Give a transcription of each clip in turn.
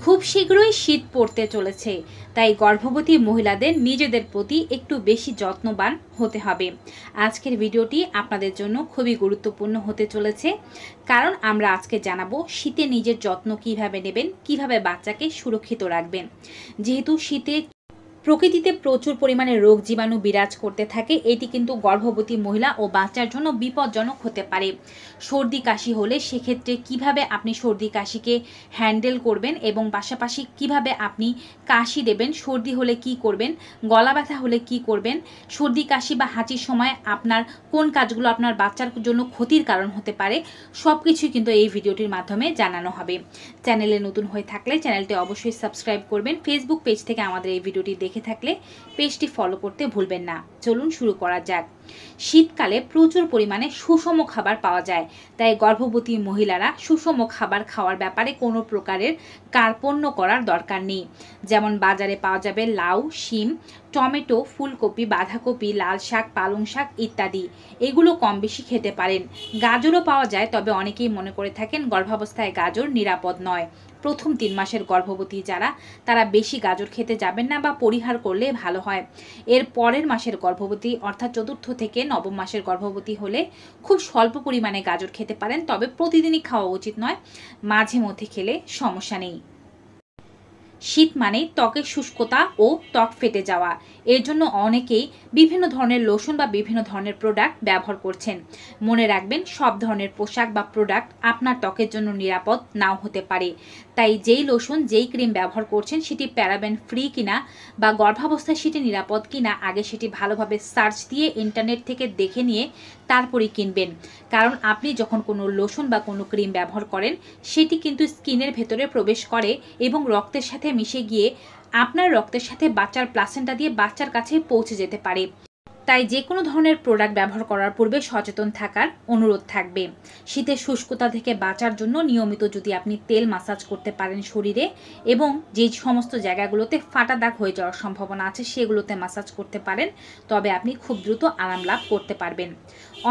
খুব শীঘ্রই শীত পড়তে চলেছে, তাই গর্ভবতী মহিলাদের নিজেদের প্রতি একটু বেশি যত্নবান হতে হবে। আজকের ভিডিওটি আপনাদের জন্য খুবই গুরুত্বপূর্ণ হতে চলেছে, কারণ আমরা আজকে জানাবো শীতে নিজের যত্ন কিভাবে নেবেন, কিভাবে বাচ্চাকে সুরক্ষিত রাখবেন। যেহেতু শীতে প্রকৃতিতে প্রচুর পরিমাণে রোগ জীবাণু বিরাজ করতে থাকে, এটি কিন্তু গর্ভবতী মহিলা ও বাচ্চার জন্য বিপজ্জনক হতে পারে। সর্দি কাশি হলে সেক্ষেত্রে কিভাবে আপনি সর্দি কাশিকে হ্যান্ডেল করবেন এবং পাশাপাশি কিভাবে আপনি কাশি দেবেন, সর্দি হলে কি করবেন, গলা ব্যথা হলে কি করবেন, সর্দি কাশি বা হাঁচির সময় আপনার কোন কাজগুলো আপনার বাচ্চার জন্য ক্ষতির কারণ হতে পারে, সব কিছুই কিন্তু এই ভিডিওটির মাধ্যমে জানানো হবে। চ্যানেলে নতুন হয়ে থাকলে চ্যানেলটি অবশ্যই সাবস্ক্রাইব করবেন। ফেসবুক পেজ থেকে আমাদের এই ভিডিওটি দেখে থাকলে পেজটি ফলো করতে ভুলবেন না। চলুন শুরু করা যাক। শীতকালে প্রচুর পরিমাণে সুষম খাবার পাওয়া যায়, তাই গর্ভবতী মহিলারা সুষম খাবার খাওয়ার ব্যাপারে কোনো প্রকারের কার্পণ্য করার দরকার নেই। যেমন বাজারে পাওয়া যাবে লাউ, শিম, টমেটো, ফুলকপি, বাঁধাকপি, লাল শাক, পালং শাক ইত্যাদি। এগুলো কম বেশি খেতে পারেন। গাজরও পাওয়া যায়, তবে অনেকেই মনে করে থাকেন গর্ভাবস্থায় গাজর নিরাপদ নয়। প্রথম 3 মাসের গর্ভবতী যারা, তারা বেশি গাজর খেতে যাবেন না বা পরিহার করলে ভালো হয়। এর পরের মাসের গর্ভবতী অর্থাৎ 4র্থ থেকে 9ম মাসের গর্ভবতী হলে খুব স্বল্প পরিমাণে গাজর খেতে পারেন, তবে প্রতিদিনই খাওয়া উচিত নয়, মাঝে মধ্যে খেলে সমস্যা নেই। শীত মানেই ত্বকের শুষ্কতা ও ত্বক ফেটে যাওয়া। এর জন্য অনেকেই বিভিন্ন ধরনের লোশন বা বিভিন্ন ধরনের প্রোডাক্ট ব্যবহার করছেন। মনে রাখবেন, সব ধরনের পোশাক বা প্রোডাক্ট আপনার ত্বকের জন্য নিরাপদ নাও হতে পারে। তাই যেই লোশন, যেই ক্রিম ব্যবহার করছেন সেটি প্যারাবেন ফ্রি কিনা বা গর্ভাবস্থায় সেটি নিরাপদ কিনা, আগে সেটি ভালোভাবে সার্চ দিয়ে ইন্টারনেট থেকে দেখে নিয়ে তারপরেই কিনবেন। কারণ আপনি যখন কোনো লোশন বা কোনো ক্রিম ব্যবহার করেন, সেটি কিন্তু স্কিনের ভেতরে প্রবেশ করে এবং রক্তের সাথে মিশে গিয়ে আপনার রক্তের সাথে বাচ্চার প্লাসেন্টা দিয়ে বাচ্চার কাছে পৌঁছে যেতে পারে। তাই যে কোনো ধরনের প্রোডাক্ট ব্যবহার করার পূর্বে সচেতন থাকার অনুরোধ থাকবে। শীতের শুষ্কতা থেকে বাঁচার জন্য নিয়মিত যদি আপনি তেল মাসাজ করতে পারেন শরীরে, এবং যে সমস্ত জায়গাগুলোতে ফাটা দাগ হয়ে যাওয়ার সম্ভাবনা আছে সেগুলোতে মাসাজ করতে পারেন, তবে আপনি খুব দ্রুত আরাম লাভ করতে পারবেন।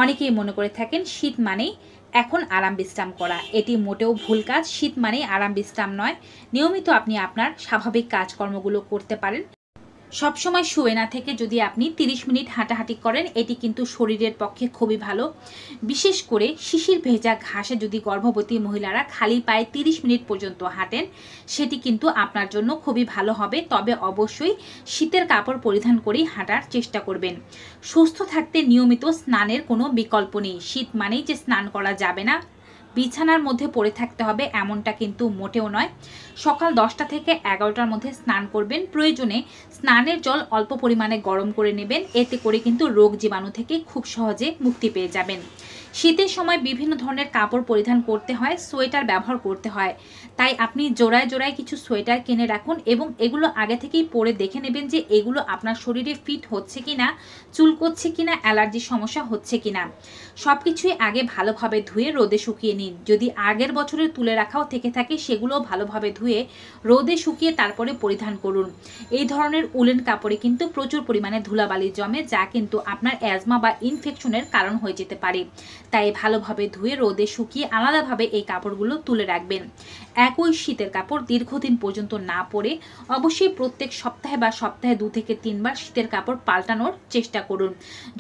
অনেকেই মনে করে থাকেন শীত মানেই এখন আরাম বিশ্রাম করা। এটি মোটেও ভুল কাজ। শীত মানেই আরাম বিশ্রাম নয়। নিয়মিত আপনি আপনার স্বাভাবিক কাজকর্মগুলো করতে পারেন। সবসময় শুয়ে না থেকে যদি আপনি 30 মিনিট হাঁটাহাঁটি করেন, এটি কিন্তু শরীরের পক্ষে খুবই ভালো। বিশেষ করে শিশির ভেজা ঘাসে যদি গর্ভবতী মহিলারা খালি পায়ে 30 মিনিট পর্যন্ত হাঁটেন, সেটি কিন্তু আপনার জন্য খুবই ভালো হবে। তবে অবশ্যই শীতের কাপড় পরিধান করেই হাঁটার চেষ্টা করবেন। সুস্থ থাকতে নিয়মিত স্নানের কোনো বিকল্প নেই। শীত মানেই যে স্নান করা যাবে না, বিছানার মধ্যে পড়ে থাকতে হবে, এমনটা কিন্তু মোটেও নয়। সকাল 10টা থেকে 11টার মধ্যে স্নান করবেন। প্রয়োজনে স্নানের জল অল্প পরিমাণে গরম করে নেবেন। এতে করে কিন্তু রোগ জীবাণু থেকে খুব সহজে মুক্তি পেয়ে যাবেন। শীতের সময় বিভিন্ন ধরনের কাপড় পরিধান করতে হয়, সোয়েটার ব্যবহার করতে হয়। তাই আপনি জোড়ায় জোড়ায় কিছু সোয়েটার কিনে রাখুন এবং এগুলো আগে থেকেই পরে দেখে নেবেন যে এগুলো আপনার শরীরে ফিট হচ্ছে কিনা, চুলকোচ্ছে কিনা, অ্যালার্জির সমস্যা হচ্ছে কিনা। সব কিছুই আগে ভালোভাবে ধুয়ে রোদে শুকিয়ে নিন। যদি আগের বছরের তুলে রাখাও থেকে থাকে, সেগুলোও ভালোভাবে ধুয়ে রোদে শুকিয়ে তারপরে পরিধান করুন। এই ধরনের উলেন কাপড়ে কিন্তু প্রচুর পরিমাণে ধুলাবালি জমে, যা কিন্তু আপনার অ্যাজমা বা ইনফেকশনের কারণ হয়ে যেতে পারে। তাই ভালোভাবে ধুয়ে রোদে শুকিয়ে আলাদাভাবে এই কাপড়গুলো তুলে রাখবেন। একই শীতের কাপড় দীর্ঘদিন পর্যন্ত না পরে অবশ্যই প্রত্যেক সপ্তাহে বা সপ্তাহে 2 থেকে 3 বার শীতের কাপড় পাল্টানোর চেষ্টা করুন।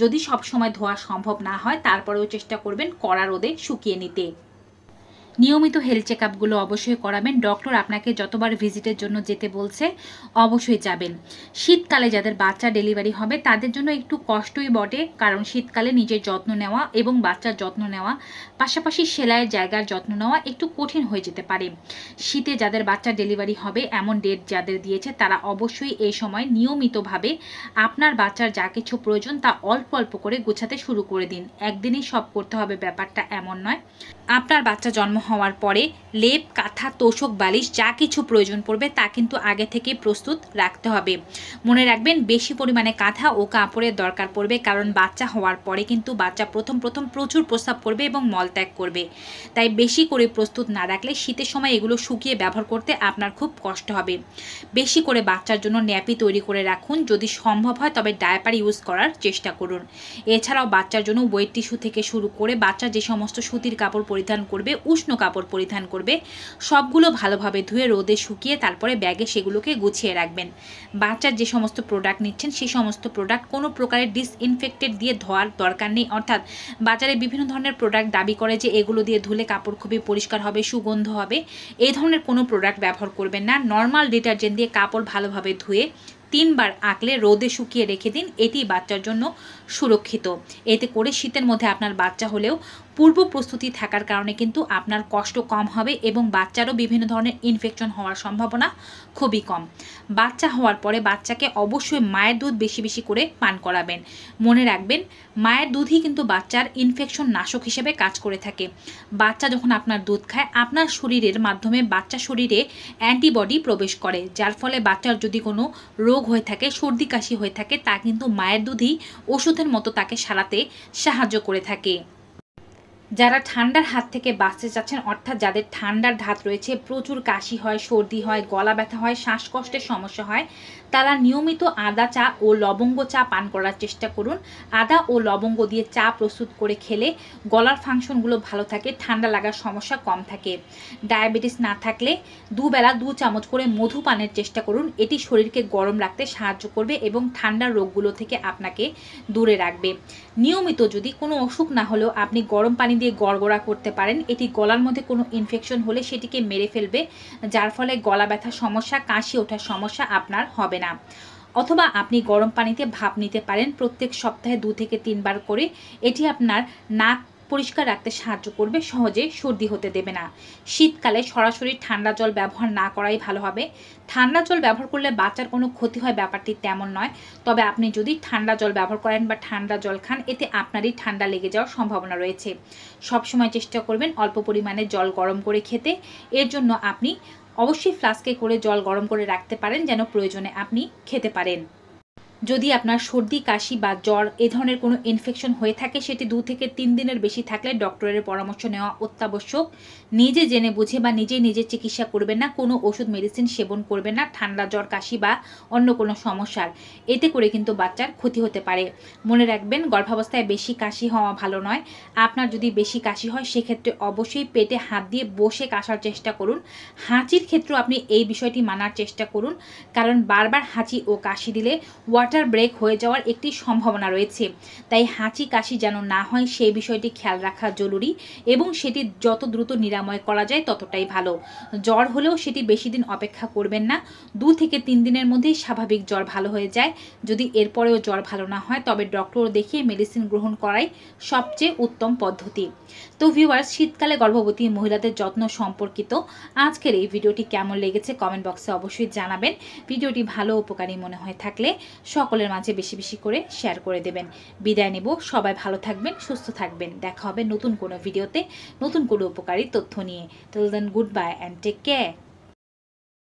যদি সব সময় ধোয়া সম্ভব না হয়, তারপরেও চেষ্টা করবেন কড়া রোদে শুকিয়ে নিতে। নিয়মিত হেলথ চেকআপগুলো অবশ্যই করাবেন। ডক্টর আপনাকে যতবার ভিজিটের জন্য যেতে বলছে অবশ্যই যাবেন। শীতকালে যাদের বাচ্চা ডেলিভারি হবে তাদের জন্য একটু কষ্টই বটে, কারণ শীতকালে নিজের যত্ন নেওয়া এবং বাচ্চার যত্ন নেওয়া, পাশাপাশি সেলাইয়ের জায়গার যত্ন নেওয়া একটু কঠিন হয়ে যেতে পারে। শীতে যাদের বাচ্চা ডেলিভারি হবে এমন ডেট যাদের দিয়েছে, তারা অবশ্যই এই সময় নিয়মিতভাবে আপনার বাচ্চার যা কিছু প্রয়োজন তা অল্প অল্প করে গোছাতে শুরু করে দিন। একদিনই সব করতে হবে ব্যাপারটা এমন নয়। আপনার বাচ্চা জন্ম হওয়ার পরে লেপ, কাঁথা, তোশক, বালিশ যা কিছু প্রয়োজন পড়বে তা কিন্তু আগে থেকে প্রস্তুত রাখতে হবে। মনে রাখবেন, বেশি পরিমাণে কাঁথা ও কাপড়ের দরকার পড়বে, কারণ বাচ্চা হওয়ার পরে কিন্তু বাচ্চা প্রথম প্রচুর প্রস্রাব করবে এবং মলত্যাগ করবে। তাই বেশি করে প্রস্তুত না রাখলে শীতের সময় এগুলো শুকিয়ে ব্যবহার করতে আপনার খুব কষ্ট হবে। বেশি করে বাচ্চার জন্য ন্যাপি তৈরি করে রাখুন। যদি সম্ভব হয় তবে ডায়াপার ইউজ করার চেষ্টা করুন। এছাড়াও বাচ্চার জন্য ওয়েট টিস্যু থেকে শুরু করে বাচ্চা যে সমস্ত সুতির কাপড় পরিধান করবে, উষ্ণ কাপড় পরিধান করবে সবগুলো ভালোভাবে ধুয়ে রোদে শুকিয়ে তারপরে ব্যাগে সেগুলোকে গুছিয়ে রাখবেন। বাচ্চার যে সমস্ত প্রোডাক্ট নিচ্ছেন সেই সমস্ত প্রোডাক্ট কোনো প্রকারের ডিসইনফেক্টেড দিয়ে ধোয়ার দরকার নেই। অর্থাৎ বাজারে বিভিন্ন ধরনের প্রোডাক্ট দাবি করে যে এগুলো দিয়ে ধুলে কাপড় খুবই পরিষ্কার হবে, সুগন্ধ হবে। এই ধরনের কোনো প্রোডাক্ট ব্যবহার করবেন না। নর্মাল ডিটারজেন্ট দিয়ে কাপড় ভালোভাবে ধুয়ে 3 বার আঁকলে রোদে শুকিয়ে রেখে দিন। এটি বাচ্চার জন্য সুরক্ষিত। এতে করে শীতের মধ্যে আপনার বাচ্চা হলেও পূর্ব প্রস্তুতি থাকার কারণে কিন্তু আপনার কষ্ট কম হবে এবং বাচ্চারও বিভিন্ন ধরনের ইনফেকশন হওয়ার সম্ভাবনা খুবই কম। বাচ্চা হওয়ার পরে বাচ্চাকে অবশ্যই মায়ের দুধ বেশি বেশি করে পান করাবেন। মনে রাখবেন মায়ের দুধই কিন্তু বাচ্চার ইনফেকশন নাশক হিসেবে কাজ করে থাকে। বাচ্চা যখন আপনার দুধ খায় আপনার শরীরের মাধ্যমে বাচ্চা শরীরে অ্যান্টিবডি প্রবেশ করে, যার ফলে বাচ্চার যদি কোনো রোগ হয়ে থাকে, সর্দি কাশি হয়ে থাকে, তা কিন্তু মায়ের দুধই ওষুধের মতো তাকে সারাতে সাহায্য করে থাকে। যারা ঠান্ডার হাত থেকে বাঁচতে চাচ্ছেন, অর্থাৎ যাদের ঠান্ডার ধাত রয়েছে, প্রচুর কাশি হয়, সর্দি হয়, গলা ব্যথা হয়, শ্বাসকষ্টের সমস্যা হয়, তারা নিয়মিত আদা চা ও লবঙ্গ চা পান করার চেষ্টা করুন। আদা ও লবঙ্গ দিয়ে চা প্রস্তুত করে খেলে গলার ফাংশনগুলো ভালো থাকে, ঠান্ডা লাগার সমস্যা কম থাকে। ডায়াবেটিস না থাকলে দুবেলা 2 চামচ করে মধু পানের চেষ্টা করুন। এটি শরীরকে গরম রাখতে সাহায্য করবে এবং ঠান্ডার রোগগুলো থেকে আপনাকে দূরে রাখবে। নিয়মিত যদি কোনো অসুখ না হলেও আপনি গরম পানি দিয়ে গড়গড়া করতে পারেন। এটি গলার মধ্যে কোনো ইনফেকশন হলে সেটিকে মেরে ফেলবে, যার ফলে গলা ব্যথার সমস্যা, কাশি ওঠার সমস্যা আপনার হবে না। অথবা আপনি গরম পানিতে ভাপ নিতে পারেন প্রত্যেক সপ্তাহে 2 থেকে 3 বার করে। এটি আপনার নাক পরিষ্কার রাখতে সাহায্য করবে, সহজে সর্দি হতে দেবে না। শীতকালে সরাসরি ঠান্ডা জল ব্যবহার না করাই ভালো হবে। ঠান্ডা জল ব্যবহার করলে বাচ্চার কোনো ক্ষতি হয় ব্যাপারটি তেমন নয়, তবে আপনি যদি ঠান্ডা জল ব্যবহার করেন বা ঠান্ডা জল খান এতে আপনারই ঠান্ডা লেগে যাওয়ার সম্ভাবনা রয়েছে। সবসময় চেষ্টা করবেন অল্প পরিমাণে জল গরম করে খেতে। এর জন্য আপনি অবশ্যই ফ্লাস্কে করে জল গরম করে রাখতে পারেন যেন প্রয়োজনে আপনি খেতে পারেন। যদি আপনার সর্দি কাশি বা জ্বর এ ধরনের কোনো ইনফেকশন হয়ে থাকে সেটি 2 থেকে 3 দিনের বেশি থাকলে ডক্টরের পরামর্শ নেওয়া অত্যাবশ্যক। নিজে জেনে বুঝে বা নিজে চিকিৎসা করবেন না, কোনো ওষুধ মেডিসিন সেবন করবেন না ঠান্ডা জ্বর কাশি বা অন্য কোনো সমস্যার। এতে করে কিন্তু বাচ্চার ক্ষতি হতে পারে। মনে রাখবেন গর্ভাবস্থায় বেশি কাশি হওয়া ভালো নয়। আপনার যদি বেশি কাশি হয় সেক্ষেত্রে অবশ্যই পেটে হাত দিয়ে বসে কাশার চেষ্টা করুন। হাঁচির ক্ষেত্রেও আপনি এই বিষয়টি মানার চেষ্টা করুন, কারণ বারবার হাঁচি ও কাশি দিলে ওয়াটার ব্রেক হয়ে যাওয়ার একটি সম্ভাবনা রয়েছে। তাই হাঁচি কাশি যেন না হয় সেই বিষয়টি খেয়াল রাখা জরুরি এবং সেটি যত দ্রুত নিরাময় করা যায় ততটাই ভালো। জ্বর হলেও সেটি বেশি দিন অপেক্ষা করবেন না, 2 থেকে 3 দিনের মধ্যেই স্বাভাবিক জ্বর ভালো হয়ে যায়। যদি এরপরেও জ্বর ভালো না হয় তবে ডক্টর দেখিয়ে মেডিসিন গ্রহণ করাই সবচেয়ে উত্তম পদ্ধতি। তো ভিউয়ার্স, শীতকালে গর্ভবতী মহিলাদের যত্ন সম্পর্কিত আজকের এই ভিডিওটি কেমন লেগেছে কমেন্ট বক্সে অবশ্যই জানাবেন। ভিডিওটি ভালো উপকারী মনে হয়ে থাকলে সকলের মাঝে বেশি বেশি করে শেয়ার করে দেবেন। বিদায় নেব, সবাই ভালো থাকবেন, সুস্থ থাকবেন। দেখা হবে নতুন কোনো ভিডিওতে নতুন কোনো উপকারী তথ্য নিয়ে। Till then good bye and take care.